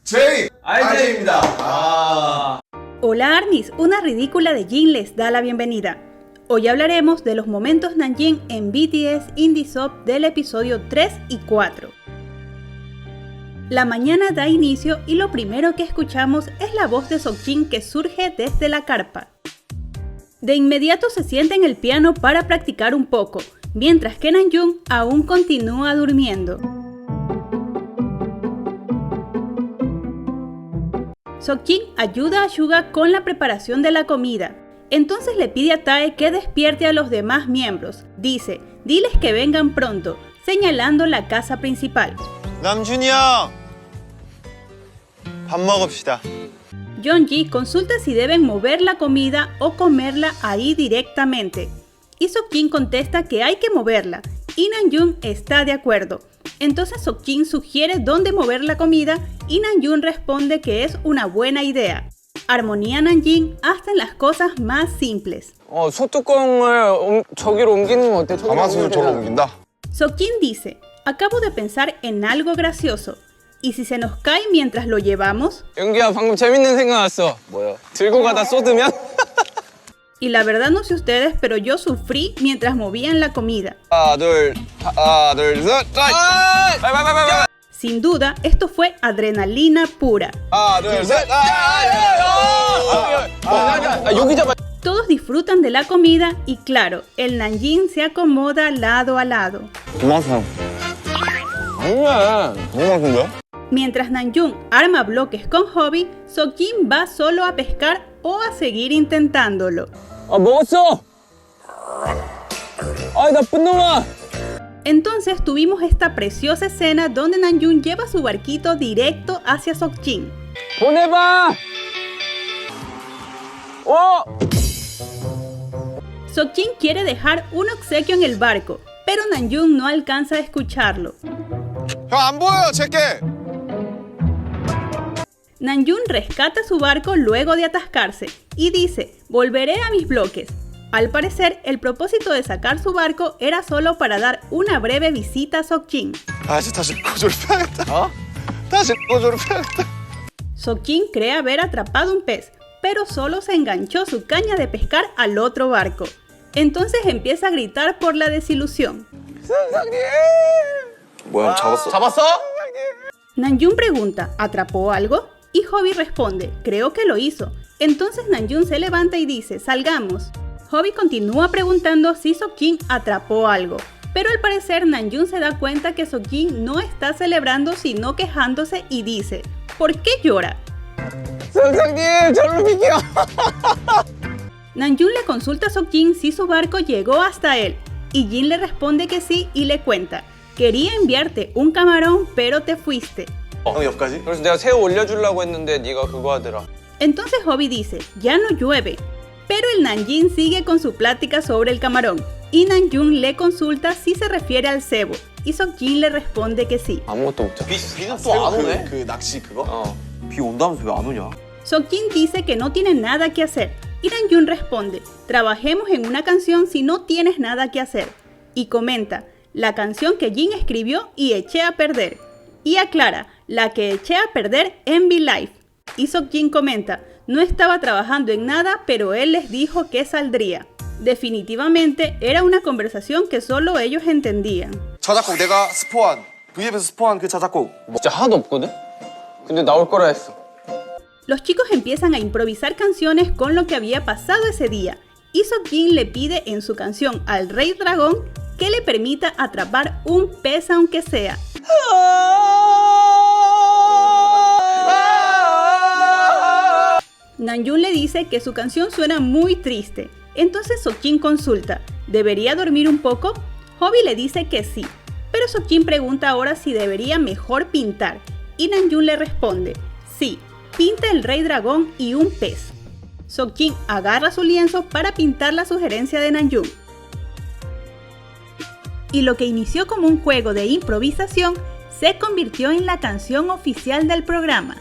RJ입니다. Hola ARMYs, una ridícula de Jin les da la bienvenida. Hoy hablaremos de los momentos Namjin en BTS Indie Sub del episodio 3 y 4. La mañana da inicio y lo primero que escuchamos es la voz de Seokjin que surge desde la carpa. De inmediato se sienta en el piano para practicar un poco, mientras que Namjoon aún continúa durmiendo. Seokjin ayuda a Suga con la preparación de la comida. Entonces le pide a Tae que despierte a los demás miembros. Dice, diles que vengan pronto, señalando la casa principal. 남준이 형! 밥 먹읍시다. Yeonji consulta si deben mover la comida o comerla ahí directamente. Y Seokjin contesta que hay que moverla, y Namjoon está de acuerdo. Entonces Seokjin sugiere dónde mover la comida y Namjoon responde que es una buena idea. Armonía Namjin hasta en las cosas más simples. 소뚜껑을 저기로 옮기는 건 어때? 가마솥을 저로 옮긴다. Seokjin dice, acabo de pensar en algo gracioso. ¿Y si se nos cae mientras lo llevamos? 연기야 방금 재밌는 생각 났어. 뭐야? 들고 가다 쏟으면? Y la verdad no sé ustedes, pero yo sufrí mientras movían la comida. 하나, 둘, 셋, 빨리! Sin duda, esto fue adrenalina pura. 하나, 둘, 셋, 여기 잡아. Todos disfrutan de la comida y claro, el Namjin se acomoda lado a lado. 아니야. 너무 맛있는데요? Mientras Namjoon arma bloques con Hobby, Seokjin va solo a pescar o a seguir intentándolo. 먹었어. 아이 나쁜 놈아. Entonces tuvimos esta preciosa escena donde Namjoon lleva su barquito directo hacia Seokjin. 보내봐. Seokjin quiere dejar un obsequio en el barco, pero Namjoon no alcanza a escucharlo. 형 안 보여요, 제게! Namjoon rescata su barco luego de atascarse y dice, volveré a mis bloques. Al parecer, el propósito de sacar su barco era solo para dar una breve visita a Seokjin. 다시 고조를 펴야겠다. Seokjin cree haber atrapado un pez, pero solo se enganchó su caña de pescar al otro barco. Entonces empieza a gritar por la desilusión. 뭐야, 잡았어? Namjoon pregunta, ¿atrapó algo? Y Hobby responde, creo que lo hizo. Entonces Namjoon se levanta y dice, salgamos. Hobby continúa preguntando si Seokjin atrapó algo, pero al parecer Namjoon se da cuenta que Seokjin no está celebrando sino quejándose y dice, ¿por qué llora? 선생님 저를 비켜. Namjoon le consulta a Seokjin si su barco llegó hasta él, y Jin le responde que sí y le cuenta, quería enviarte un camarón pero te fuiste. 형 옆까지? 그래서 내가 새우 올려주려고 했는데 네가 그거 하더라. Entonces Hobby dice, ya no llueve, pero el Namjin sigue con su plática sobre el camarón, y Namjoon le consulta si se refiere al cebo, y Seokjin le responde que sí. 아무것도 먹자. 비는 또 안 오네? 그 낚시 그거? 비 온다면서 왜 안 오냐? Seokjin dice que no tiene nada que hacer, y Namjoon responde, trabajemos en una canción si no tienes nada que hacer, y comenta, la canción que Jin escribió y eché a perder, y aclara, la que eché a perder en V-Live, y Seokjin comenta, no estaba trabajando en nada, pero él les dijo que saldría. Definitivamente era una conversación que solo ellos entendían. 자작곡 내가 스포한 V앱에서 스포한 그 자작곡 진짜 하나도 없거든? 근데 나올 거라 했어. Los chicos empiezan a improvisar canciones con lo que había pasado ese día, y Seokjin le pide en su canción al Rey Dragón que le permita atrapar un pez aunque sea. Namjoon le dice que su canción suena muy triste, entonces Seokjin consulta, ¿debería dormir un poco? Hobby le dice que sí, pero Seokjin pregunta ahora si debería mejor pintar, y Namjoon le responde, sí, pinta el Rey Dragón y un pez. Seokjin agarra su lienzo para pintar la sugerencia de Namjoon. Y lo que inició como un juego de improvisación se convirtió en la canción oficial del programa.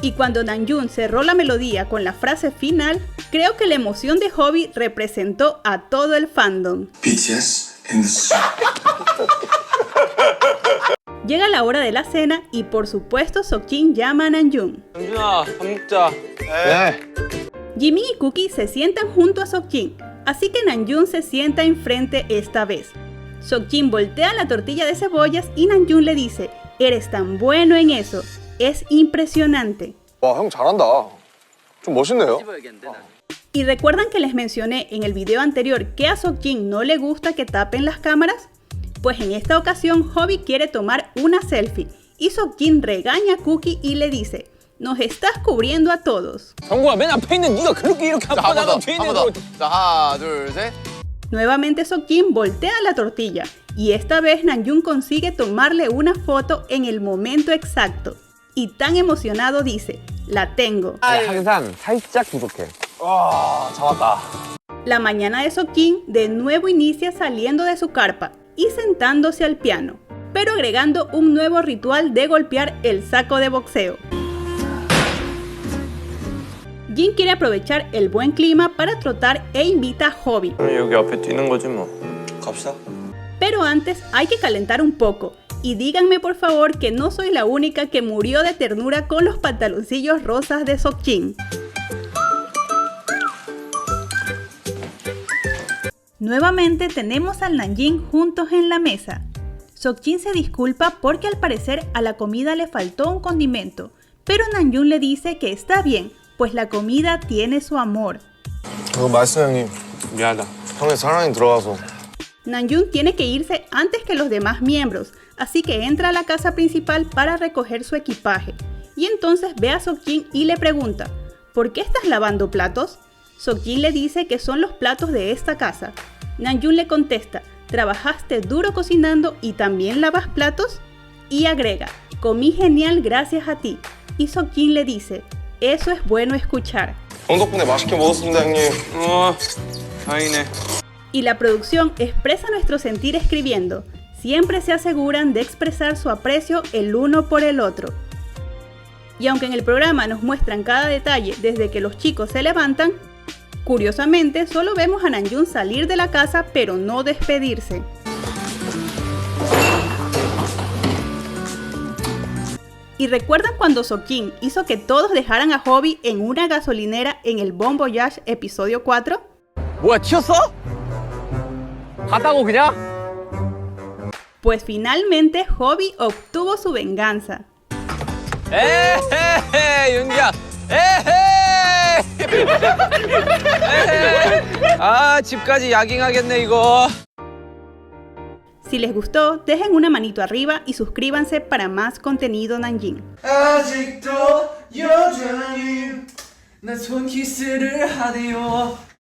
Y cuando Namjoon cerró la melodía con la frase final, creo que la emoción de Hobby representó a todo el fandom. BTS in the Llega la hora de la cena y por supuesto Seokjin llama a Namjoon. 남준아, 밥 먹자. Jimin y Cookie se sientan junto a Seokjin, así que Namjoon se sienta enfrente esta vez. Seokjin voltea la tortilla de cebollas y Namjoon le dice, eres tan bueno en eso, es impresionante. 와, 형 잘한다. 좀 멋있네요. ¿Y recuerdan que les mencioné en el video anterior que a Seokjin no le gusta que tapen las cámaras? Pues en esta ocasión Hobby quiere tomar una selfie y Seokjin regaña a Cookie y le dice, nos estás cubriendo a todos. 정국아, 맨 앞에 있는 네가 그렇게 이렇게 자, 아파 한 번 나가 더. 뒤에 한 있는 번 거. 더. 자, 하나, 둘, 셋. Nuevamente Seokjin voltea la tortilla y esta vez Namjoon consigue tomarle una foto en el momento exacto. Y tan emocionado dice, la tengo. 항상 살짝 부족해. 와, 잡았다. La mañana de Seokjin de nuevo inicia saliendo de su carpa y sentándose al piano, pero agregando un nuevo ritual de golpear el saco de boxeo. Jin quiere aprovechar el buen clima para trotar e invita a Hobby. 여기 앞에 뛰는 거지 뭐. 갑시다. Pero antes hay que calentar un poco. Y díganme por favor que no soy la única que murió de ternura con los pantaloncillos rosas de Seokjin. Nuevamente tenemos al Namjin juntos en la mesa. Seokjin se disculpa porque al parecer a la comida le faltó un condimento, pero Namjoon le dice que está bien, pues la comida tiene su amor. 맛있어, 형님. 미안하다. 형의 사랑이 들어가서. Namjoon tiene que irse antes que los demás miembros, así que entra a la casa principal para recoger su equipaje. Y entonces ve a Seokjin y le pregunta, ¿por qué estás lavando platos? Seokjin le dice que son los platos de esta casa. Namjoon le contesta, ¿trabajaste duro cocinando y también lavas platos? Y agrega, comí genial gracias a ti. Y Seokjin le dice, eso es bueno escuchar. 형 덕분에 맛있게 먹었습니다, 형님. 다행이네. Y la producción expresa nuestro sentir escribiendo, siempre se aseguran de expresar su aprecio el uno por el otro. Y aunque en el programa nos muestran cada detalle desde que los chicos se levantan, curiosamente solo vemos a Namjoon salir de la casa pero no despedirse. ¿Y recuerdan cuando Seokjin hizo que todos dejaran a Hobby en una gasolinera en el Bon Voyage episodio 4? 뭐야, 튀었어? 갔다고 그냥? Pues finalmente Hobby obtuvo su venganza. 에헤이, 윤기야. 에헤이. 에헤이. 아, 집까지 야깅하겠네 이거. Si les gustó, dejen una manito arriba y suscríbanse para más contenido Namjin. 아직도 여전히 난 손키스를 하네요.